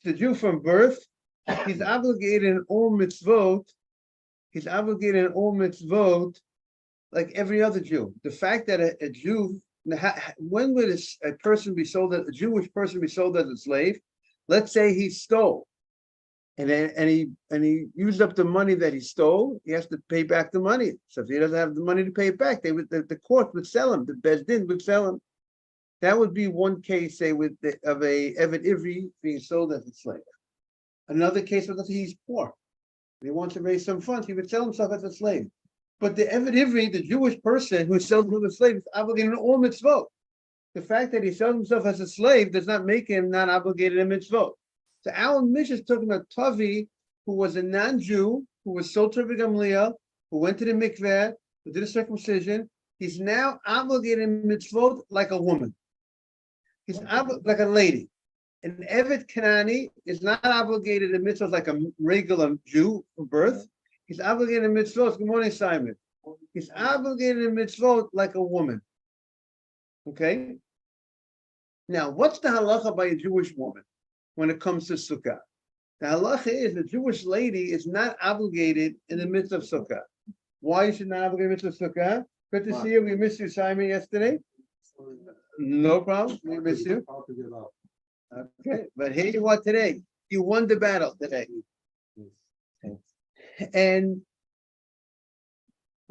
the Jew from birth, he's obligated in all mitzvot. He's obligated in all mitzvot like every other Jew. The fact that a Jew, when would a person be sold, a Jewish person be sold as a slave? Let's say he stole, and he used up the money that he stole. He has to pay back the money. So if he doesn't have the money to pay it back, the court would sell him. The Beis Din would sell him. That would be one case, say, of a Eved Ivri being sold as a slave. Another case was that he's poor. He wants to raise some funds. He would sell himself as a slave. But the Eved Ivri, the Jewish person who sells himself as a slave, is obligated in all mitzvot. The fact that he sells himself as a slave does not make him not obligated in mitzvot. So our Mishnah is talking about Tavi, who was a non-Jew, who was sold to Rabbi Gamliel, who went to the mikveh, who did a circumcision. He's now obligated in mitzvot like a woman. He's like a lady. An Eved Kanani is not obligated in mitzvot like a regular Jew from birth. He's obligated in mitzvot. Good morning, Simon. He's obligated in mitzvot like a woman. Okay? Now, what's the halacha by a Jewish woman when it comes to Sukkah? The halacha is the Jewish lady is not obligated in the midst of Sukkah. Why is she not obligated in the midst of Sukkah? Good to see you. We missed you, Simon, yesterday. No problem. We miss you. Okay, but here you are today. You won the battle today. And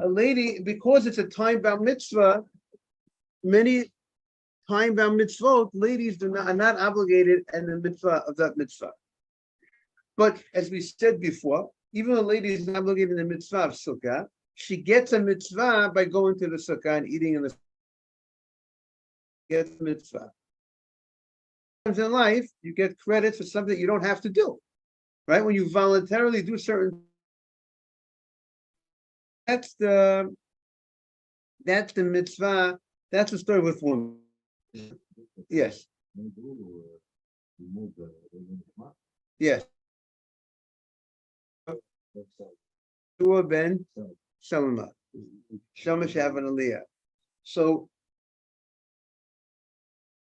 a lady, because it's a time-bound mitzvah, many time-bound mitzvot, ladies are not obligated in the mitzvah of that mitzvah. But as we said before, even a lady is not obligated in the mitzvah of Sukkah, she gets a mitzvah by going to the Sukkah and eating in the get mitzvah. In life, you get credit for something you don't have to do, right? When you voluntarily do certain, that's the mitzvah. That's the story with women. Yes. Yes. Ben Shalma. Shalma should have an aliyah. So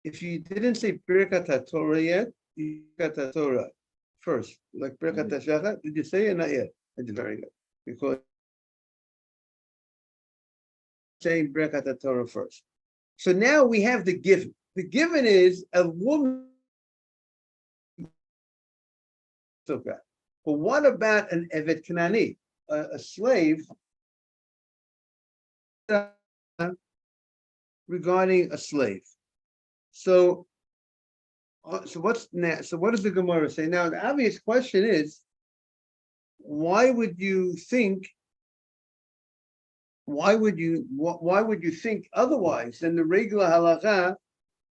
if you didn't say Birkat HaTorah yet, you got the Torah first. Like Birkat HaShachar, did you say it? Not yet. It's very good. Because saying Birkat HaTorah first. So now we have the given. The given is a woman. But what about an Evet Kanani, a slave? Regarding a slave. So what's now? So what does the Gemara say? Now the obvious question is, why would you think otherwise than the regular halacha?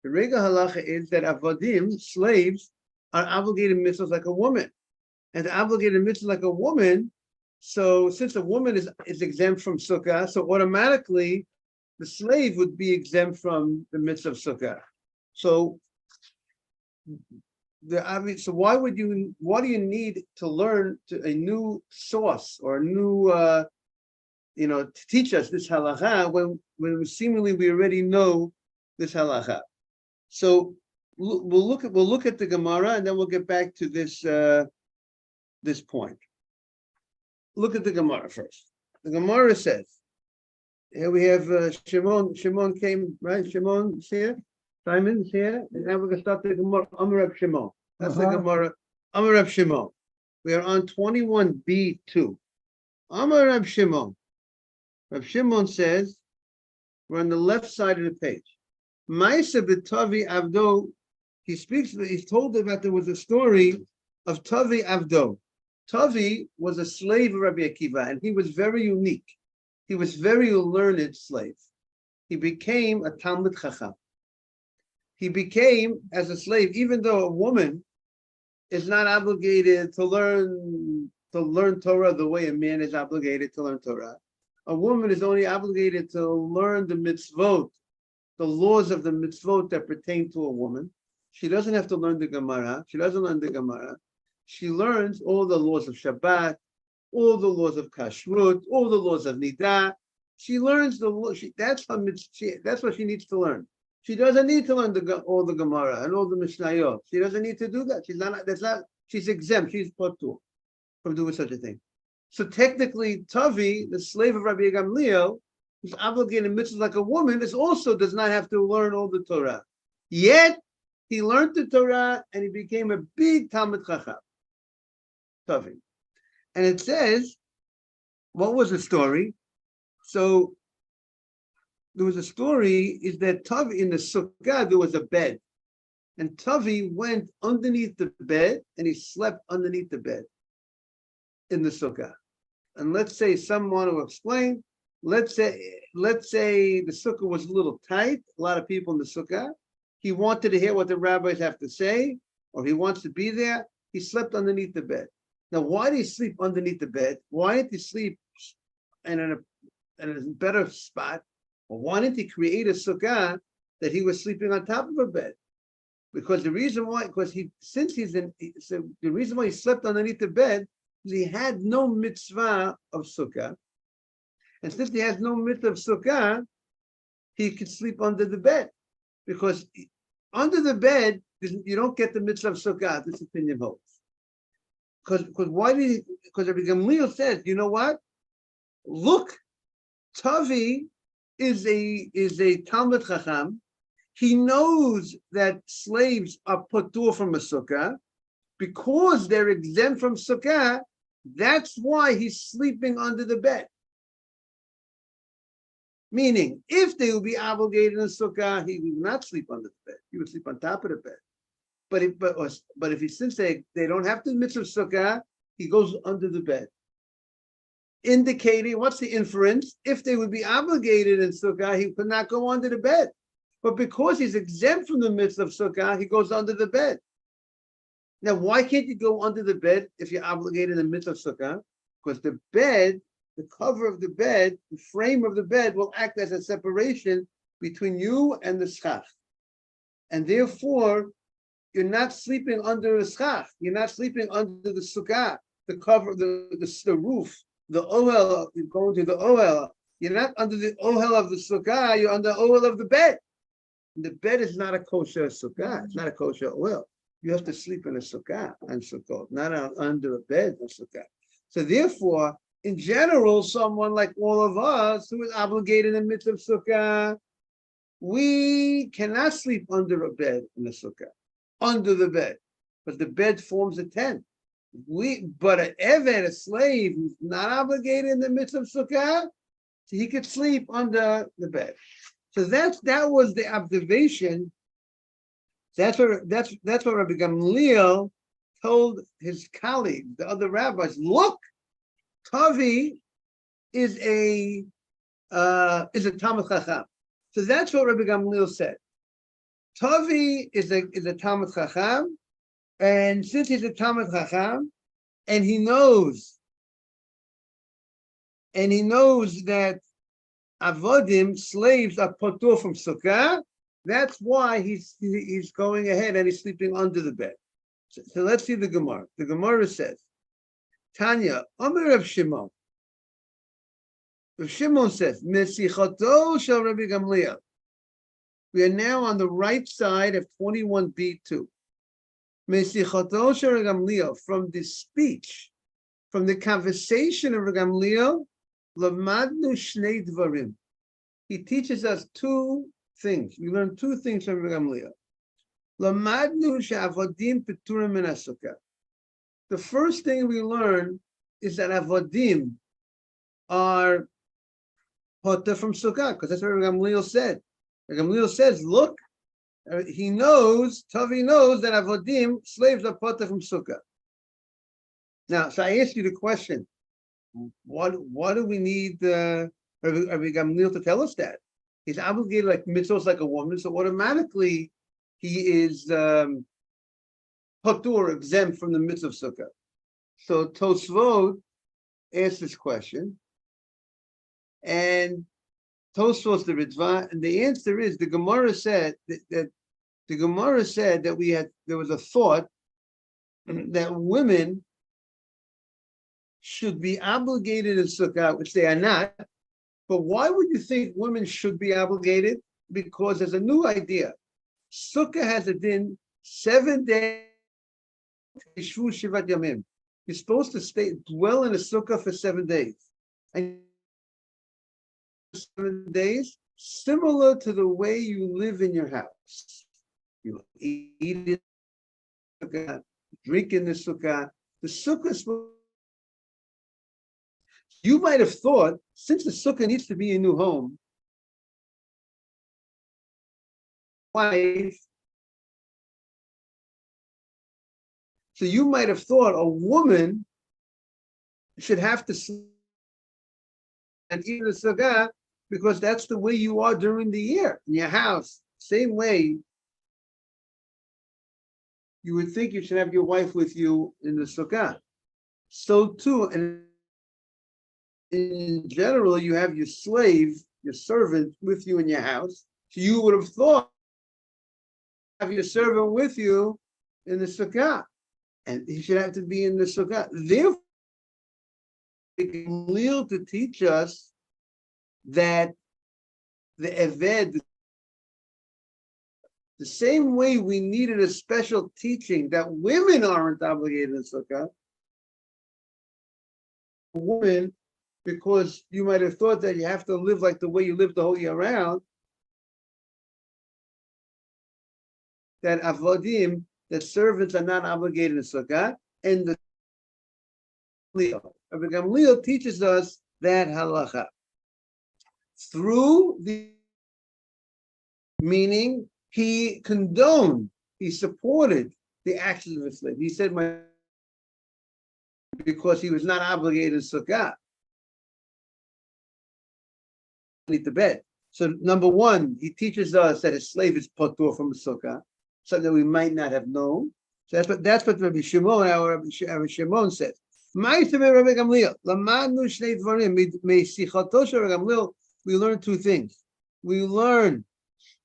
The regular halacha is that avodim, slaves, are obligated mitzvahs like a woman, and obligated mitzvahs like a woman. So since a woman is exempt from sukkah, so automatically the slave would be exempt from the mitzvah of sukkah. So why would you? What do you need to learn a new source or a new, to teach us this halacha when seemingly we already know this halacha? So we'll look at the Gemara and then we'll get back to this this point. Look at the Gemara first. The Gemara says, here we have Shimon. Shimon came, right? Shimon's here. Simon's here. And now we're going to start the Gemara. Amar Reb Shimon. That's the Gemara. Amar Reb Shimon. We are on 21b2. Amar Reb Shimon. Reb Shimon says, we're on the left side of the page. Ma'aseh b'Tavi Avdo. He's told about there was a story of Tavi Avdo. Tavi was a slave of Rabbi Akiva, and he was very unique. He was very learned slave. He became a Talmid Chacham. He became, as a slave, even though a woman is not obligated to learn Torah the way a man is obligated to learn Torah. A woman is only obligated to learn the mitzvot, the laws of the mitzvot that pertain to a woman. She doesn't have to learn the Gemara. She doesn't learn the Gemara. She learns all the laws of Shabbat, all the laws of Kashrut, all the laws of Nidah. She learns the law. That's what she needs to learn. She doesn't need to learn all the Gemara and all the Mishnayot. She doesn't need to do that. She's not. That's not. She's exempt. She's patur from doing such a thing. So technically, Tavi, the slave of Rabbi Gamliel, who's obligated in mitzvahs like a woman, is also does not have to learn all the Torah. Yet he learned the Torah and he became a big Talmid Chacham. Tavi, and it says, what was the story? So there was a story is that Tavi in the Sukkah there was a bed, and Tavi went underneath the bed and he slept underneath the bed in the Sukkah. And let's say some want to explain. Let's say the Sukkah was a little tight. A lot of people in the Sukkah. He wanted to hear what the rabbis have to say, or he wants to be there. He slept underneath the bed. Now, why did he sleep underneath the bed? Why didn't he sleep in a better spot? Or why didn't he create a Sukkah that he was sleeping on top of a bed? Because the reason why, so the reason why he slept underneath the bed is he had no mitzvah of Sukkah. And since he has no mitzvah of Sukkah, he could sleep under the bed. Because under the bed, you don't get the mitzvah of Sukkah. This opinion holds. Because Rabbi Gamliel says, you know what? Look, Tavi is a Talmid Chacham. He knows that slaves are patur from a Sukkah. Because they're exempt from Sukkah, that's why he's sleeping under the bed. Meaning, if they would be obligated in Sukkah, he would not sleep under the bed. He would sleep on top of the bed. But since they don't have the mitzvah of Sukkah, he goes under the bed. Indicating, what's the inference? If they would be obligated in Sukkah, he could not go under the bed. But because he's exempt from the mitzvah of Sukkah, he goes under the bed. Now, why can't you go under the bed if you're obligated in the mitzvah of Sukkah? Because the bed, the cover of the bed, the frame of the bed will act as a separation between you and the schach. And therefore, you're not sleeping under the schach. You're not sleeping under the Sukkah, the cover, the roof, the ohel. You're going to the ohel. You're not under the ohel of the Sukkah. You're under the ohel of the bed. And the bed is not a kosher Sukkah. It's not a kosher ohel. You have to sleep in a Sukkah on Sukkot, not under a bed on Sukkah. So therefore, in general, someone like all of us who is obligated in the mitzvah of Sukkah, we cannot sleep under a bed in a Sukkah, under the bed, because the bed forms a tent. But an eved, a slave who's not obligated in the mitzvah of Sukkah, he could sleep under the bed. So that was the observation. That's what Rabbi Gamliel told his colleagues, the other rabbis. Look, Tavi is a Talmid Chacham. So that's what Rabbi Gamliel said. Tavi is a Talmid Chacham, and since he's a Talmid Chacham, and he knows that avodim, slaves, are patur from Sukkah. That's why he's going ahead and he's sleeping under the bed. So let's see the Gemara. The Gemara says, Tanya, Omer Rav Shimon. Rav Shimon says, Mesichato shel Rabbi Gamliel. We are now on the right side of 21b2. Mesichato shel Rabbi Gamliel, from the speech, from the conversation of Rabbi Gamliel, Lamadnu Shnei Dvarim. He teaches us two things. We learn two things from Rabbi Gamliel. Lamadnu she'avodim peturim min hasukah. The first thing we learn is that avodim are potter from sukkah, because that's what Rabbi Gamliel said. Rabbi Gamliel says, look, Tavi knows that avodim, slaves, are potter from sukkah. Now, so I ask you the question, what do we need Rabbi Gamliel to tell us that? He's obligated like mitzvahs like a woman, so automatically he is patur, exempt from the mitzvah of sukkah. So Tosfot asked this question, and Tosfot's the Ritva, and the answer is the Gemara said that there was a thought that women should be obligated in sukkah, which they are not. But why would you think women should be obligated? because there's a new idea. Sukkah has a din 7 days. You're supposed to dwell in a sukkah for 7 days. And 7 days, similar to the way you live in your house. You eat in the sukkah, drink in the sukkah. The sukkah is supposed. You might have thought, since the sukkah needs to be a new home, wife. So you might have thought a woman should have to sleep and eat the sukkah because that's the way you are during the year in your house. Same way you would think you should have your wife with you in the sukkah. So too, and in general, you have your slave, your servant with you in your house. So you would have thought have your servant with you in the sukkah. And he should have to be in the sukkah. Therefore, Gamliel to teach us that the Eved, the same way we needed a special teaching that women aren't obligated in sukkah, women, because you might have thought that you have to live like the way you live the whole year round, that avodim, that servants are not obligated in sukkah, and the Rabbi Gamliel teaches us that halacha through the meaning he condoned, he supported the actions of a slave. He said, because he was not obligated in sukkah, need the bed. So number one, he teaches us that a slave is patur from a sukkah, something that we might not have known. So that's what Rabbi Shimon, Rabbi Shimon says. We learn 2 things. We learn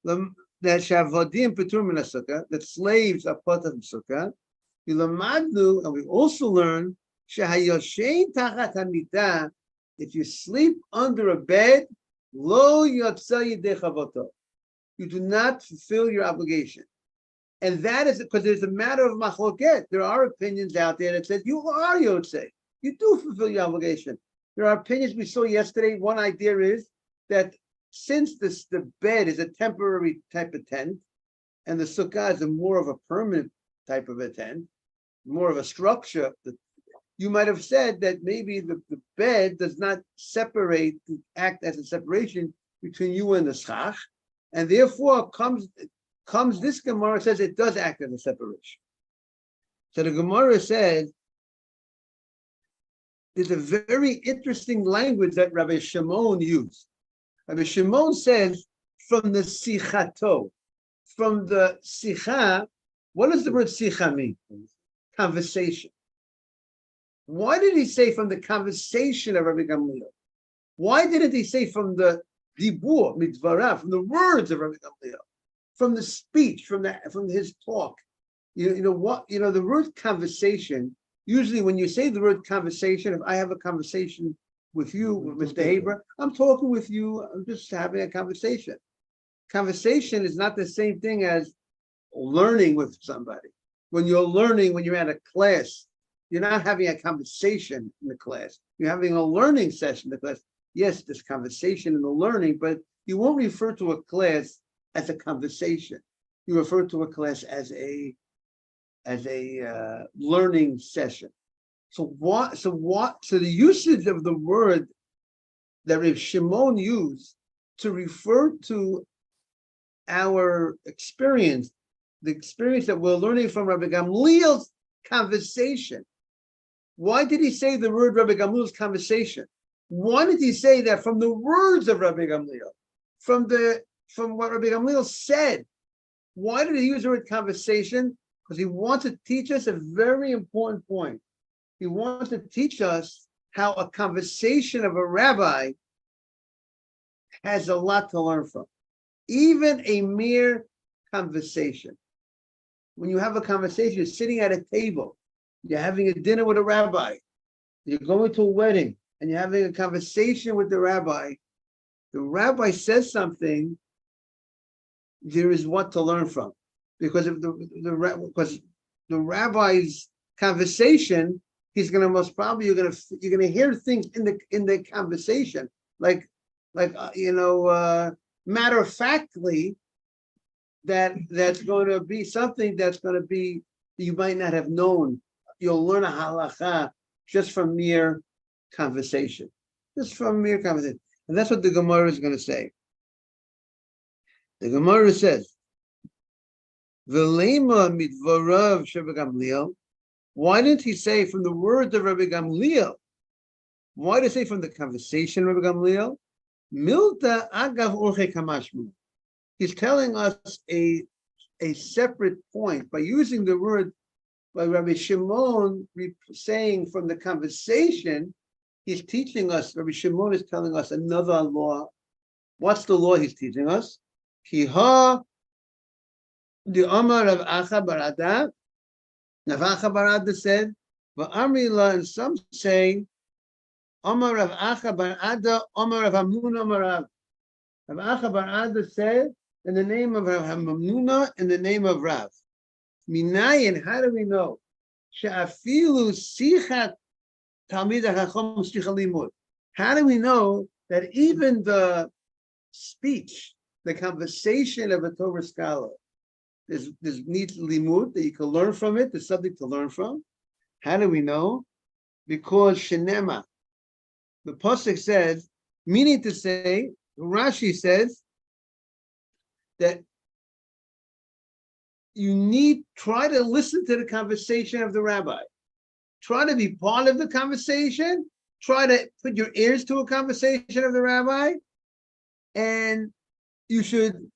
that shavadim petur min sukkah, that slaves are part of the sukkah. And we also learn if you sleep under a bed, lo yotza yidei chavoto, you do not fulfill your obligation. And that is because there's a matter of machloket. There are opinions out there that says you are yotzei. You do fulfill your obligation. There are opinions we saw yesterday. One idea is that since the bed is a temporary type of tent, and the sukkah is more of a permanent type of a tent, more of a structure, you might have said that maybe the bed does not act as a separation between you and the schach, and therefore comes this Gemara says it does act as a separation. So the Gemara says there's a very interesting language that Rabbi Shimon used. Rabbi Shimon says from the sichato, from the sicha. What does the word sicha mean? Conversation. Why did he say from the conversation of Rabbi Gamliel? Why didn't he say from the dibur, mitvarav, from the words of Rabbi Gamliel? From the speech, from his talk, the word conversation. Usually, when you say the word conversation, if I have a conversation with you, with Mr. Haber, I'm talking with you. I'm just having a conversation. Conversation is not the same thing as learning with somebody. When you're at a class, you're not having a conversation in the class. You're having a learning session in the class. Yes, there's conversation in the learning, but you won't refer to a class as a conversation. You refer to a class as a learning session. So the usage of the word that Rav Shimon used to refer to our experience, the experience that we're learning from Rabbi Gamliel's conversation. Why did he say the word Rabbi Gamliel's conversation? Why did he say that from the words of Rabbi Gamliel? From what Rabbi Gamliel said. Why did he use the word conversation? Because he wants to teach us a very important point. He wants to teach us how a conversation of a rabbi has a lot to learn from. Even a mere conversation. When you have a conversation, you're sitting at a table, you're having a dinner with a rabbi, you're going to a wedding, and you're having a conversation with the rabbi says something there is what to learn from, because of because the rabbi's conversation, he's going to most probably you're going to hear things in the conversation, like matter of factly, that's going to be something that's going to be you might not have known. You'll learn a halacha just from mere conversation, and that's what the Gemara is going to say. The Gemara says, "V'lema midvarav Rabbi Gamliel." Why didn't he say from the words of Rabbi Gamliel? Why did he say from the conversation of Rabbi Gamliel? Milta agav orche kamashmu. He's telling us a separate point by using the word by Rabbi Shimon saying from the conversation. He's teaching us. Rabbi Shimon is telling us another law. What's the law he's teaching us? Kiha the Amar of Acha Barada. Rav Acha Barada said, "Va'amrila," and some say, "Amar of Acha Barada, Amar of Hamnuna, Amar of." Rav Acha Barada said, in the name of Rav Hamnuna, in the name of Rav. Minayin, how do we know? She'afilu sichat Talmid HaChacham sicha limud. How do we know that even the speech, the conversation of a Torah scholar, there's needs limud, that you can learn from it, there's something to learn from? How do we know? Because Shenema, the Pasuk says, meaning to say, Rashi says that you try to listen to the conversation of the rabbi. Try to be part of the conversation. Try to put your ears to a conversation of the rabbi. And you should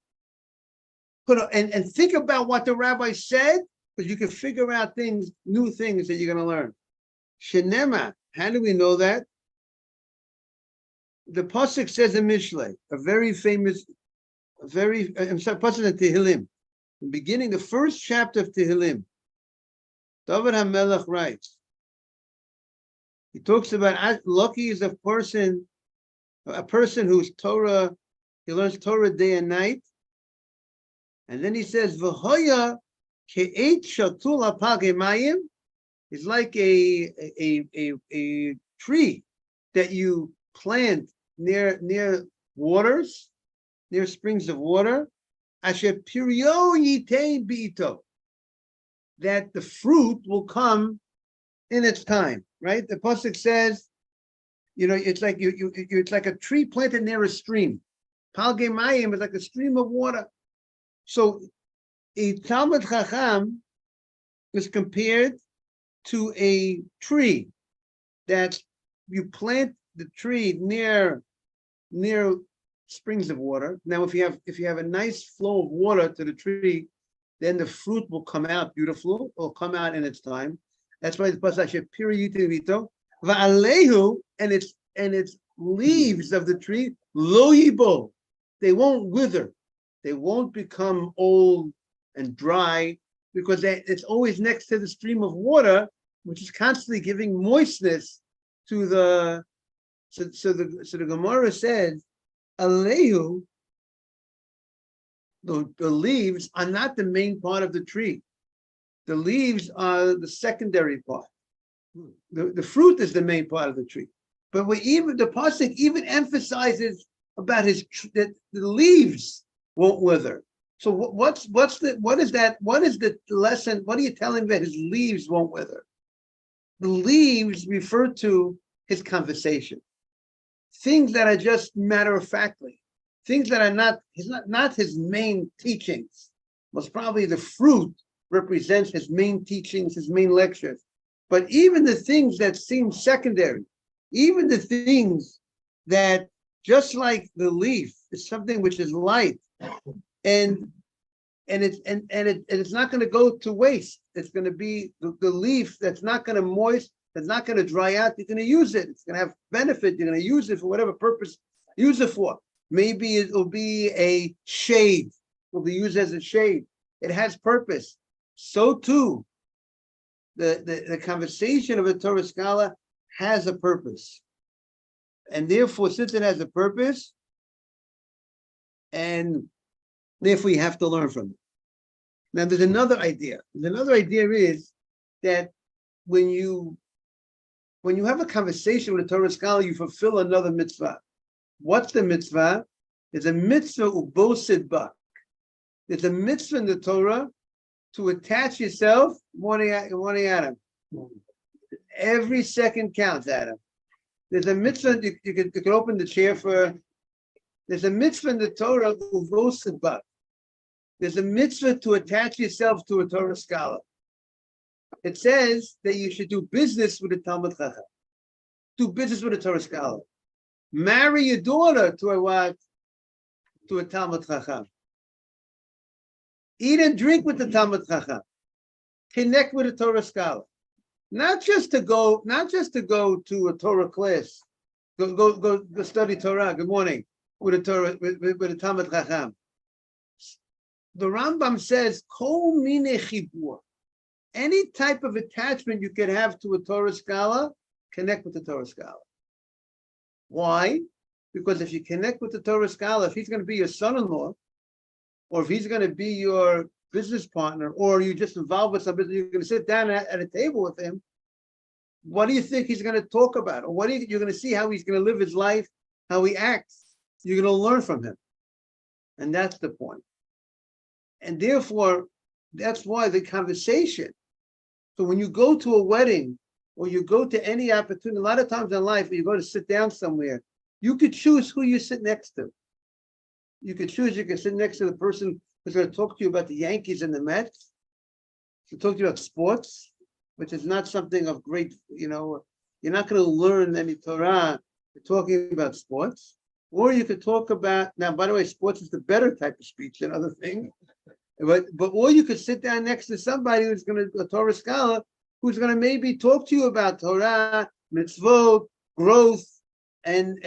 and think about what the rabbi said, because you can figure out new things that you're going to learn. Shenema, how do we know that? The Pasuk says in Mishlei, a very famous, Pasuk in Tehillim, the beginning, the first chapter of Tehillim, David HaMelech writes, he talks about lucky is a person who's Torah, he learns Torah day and night. And then he says, V'hoya ke'et shatul apal gemayim, is like a tree that you plant near waters, near springs of water, asher piryo yitein b'ito, that the fruit will come in its time, right? The pasuk says, it's like it's like a tree planted near a stream. Pal gemayim is like a stream of water. So a Talmud Chacham is compared to a tree that you plant the tree near springs of water. Now, if you have a nice flow of water to the tree, then the fruit will come out beautiful, or come out in its time. That's why the pasuk piriyito va'alehu, and its leaves of the tree lo yibo, they won't wither, they won't become old and dry, because it's always next to the stream of water, which is constantly giving moistness to the. So the Gemara says, alehu, the leaves are not the main part of the tree. The leaves are the secondary part. The fruit is the main part of the tree. But the pasuk even emphasizes about that the leaves won't wither. So what is the lesson? What are you telling that his leaves won't wither? The leaves refer to his conversation. Things that are just matter of factly, things that are not his main teachings. Most probably the fruit represents his main teachings, his main lectures. But even the things that seem secondary, even the things that, just like the leaf, is something which is light, and it's not going to go to waste. It's going to be the leaf that's not going to moist, that's not going to dry out. You're going to use it. It's going to have benefit. You're going to use it for whatever purpose you use it for. Maybe it will be a shade. It will be used as a shade. It has purpose. So too, the conversation of a Torah scholar has a purpose. And therefore, since it has a purpose, and Therefore, you have to learn from it. Now, there's another idea. Another idea is that when you have a conversation with a Torah scholar, you fulfill another mitzvah. What's the mitzvah? There's a mitzvah ubosid bak. There's a mitzvah in the Torah to attach yourself. Morning, Adam. Every second counts, Adam. There's a mitzvah. You could open the chair for. There's a mitzvah in the Torah ubosid bak. There's a mitzvah to attach yourself to a Torah scholar. It says that you should do business with a Talmud Chacham. Do business with a Torah scholar. Marry your daughter to a what? To a Talmud Chacham. Eat and drink with the Talmud Chacham. Connect with a Torah scholar. Not just to go to a Torah class. Go study Torah. Good morning. With a Torah with a Talmud Chacham. The Rambam says, Kol mine chibur. Any type of attachment you could have to a Torah scholar, connect with the Torah scholar. Why? Because if you connect with the Torah scholar, if he's going to be your son-in-law, or if he's going to be your business partner, or you just involved with somebody, you're going to sit down at a table with him, what do you think he's going to talk about? Or you're going to see how he's going to live his life, how he acts. You're going to learn from him. And that's the point. And therefore, that's why the conversation. So when you go to a wedding or you go to any opportunity, a lot of times in life, when you go to sit down somewhere, you could choose who you sit next to. You could sit next to the person who's going to talk to you about the Yankees and the Mets, to talk to you about sports, which is not something of great, you're not going to learn any Torah talking about sports. Or you could talk about, now, by the way, sports is the better type of speech than other things. But or you could sit down next to somebody who's a Torah scholar, who's going to maybe talk to you about Torah, mitzvot, growth, and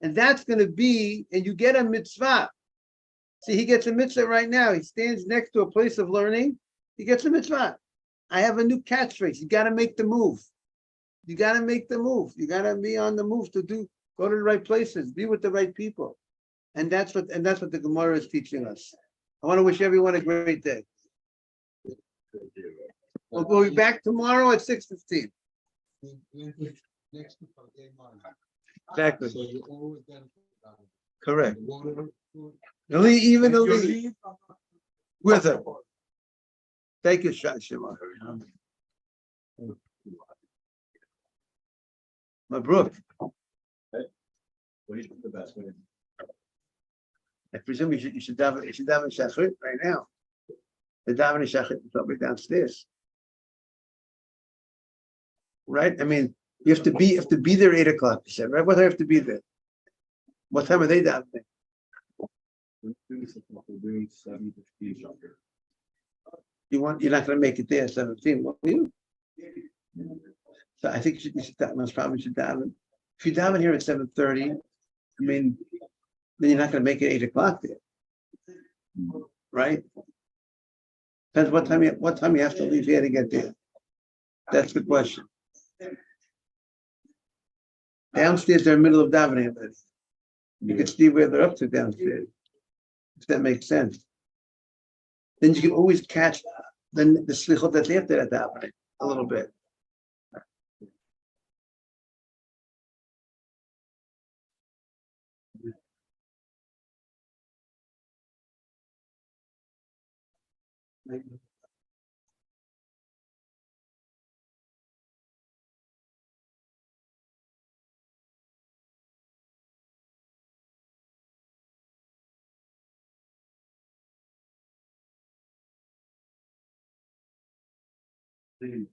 that's going to be, and you get a mitzvah. See, he gets a mitzvah right now. He stands next to a place of learning. He gets a mitzvah. I have a new catchphrase. You got to make the move. You got to make the move. You got to be on the move to go to the right places, be with the right people, and that's what the Gemara is teaching us. I want to wish everyone a great day. We'll be back tomorrow at 6:15. Exactly. Correct. Even the lead with her. Thank you, Shema. My Brooke. What do you think the best way? I presume you should daven shachrit right now. The davening shachrit is probably downstairs, right? I mean, you have to be there at 8:00. You said, right? What time do you have to be there? What time are they davening? You're not going to make it there at 17, will you? So I think you should daven. If you daven here at 7:30, I mean, then you're not going to make it 8:00 there, right? Depends what time you have to leave here to get there. That's the question. Downstairs, they're in the middle of davening. You can see where they're up to downstairs, if that makes sense. Then you can always catch the slichot that's after that davening a little bit. Please.